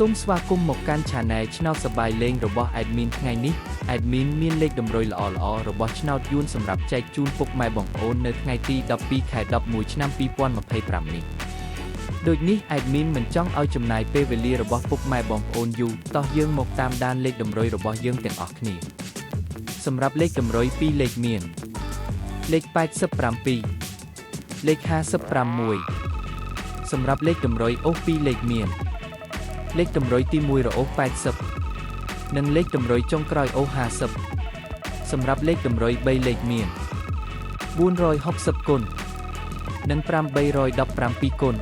มស្វាគមន៍មកកាន់ Channel ឆ្នោតសប្បាយលេងរបស់ Admin ថ្ងៃនេះ Admin មានលេខតម្រុយល្អៗរបស់ឆ្នោតយួនសម្រាប់ចែកជូនពុកម៉ែបងប្អូននៅថ្ងៃទី12 ខែ 11 ឆ្នាំ 2025 នេះដូចនេះ Admin មិនចង់ឲ្យចំណាយពេលវេលារបស់ពុកម៉ែបងប្អូនយូរតោះយើងមកតាមដានលេខតម្រុយរបស់យើងទាំងអស់គ្នាសម្រាប់លេខតម្រុយ2លេខមានលេខ87លេខ56សម្រាប់លេខតម្រុយអូស2លេខមានលេខតម្រុយទី1រអូស80និងលេខតម្រុយចុងក្រោយអូស50សម្រាប់លេខតម្រុយ3លេខមាន460គុណនិង817គុណ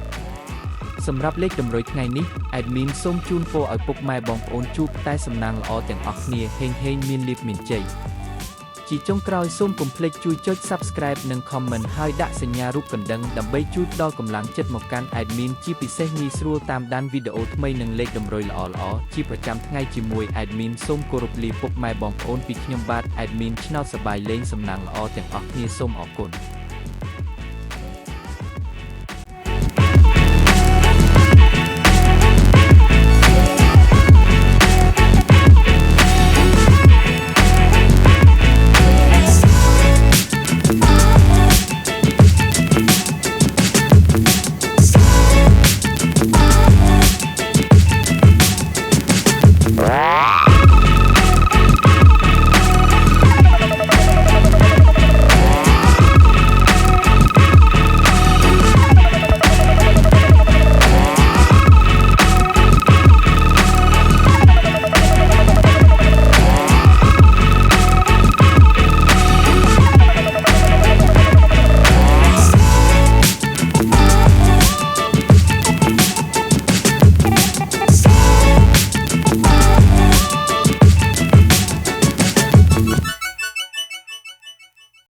សម្រាប់លេខតម្រុយថ្ងៃនេះ Admin សូមជូនពរឲ្យពុកម៉ែបងប្អូនជួបតែសំណាងល្អទាំងអស់គ្នាហេងមានលាភមានជ័យជាចុងក្រោយសូមកុំភ្លេចជួយចុច Subscribe និង Comment ហើយដាក់សញ្ញារូបកណ្ដឹងដើម្បីជួយដល់កម្លាំងចិត្តមកកាន់ Admin ជាពិសេសងាយស្រួលតាមដានវីដេអូថ្មីនិងលេខតម្រុយល្អៗជាប្រចាំថ្ងៃជាមួយ Admin សូមគោរពលាពុកម៉ែបងប្អូនពីខ្ញុំបាទ Admin ឆ្នោតសប្បាយលេងសំណាងល្អទាំងអស់គ្នាសូមអរគុណ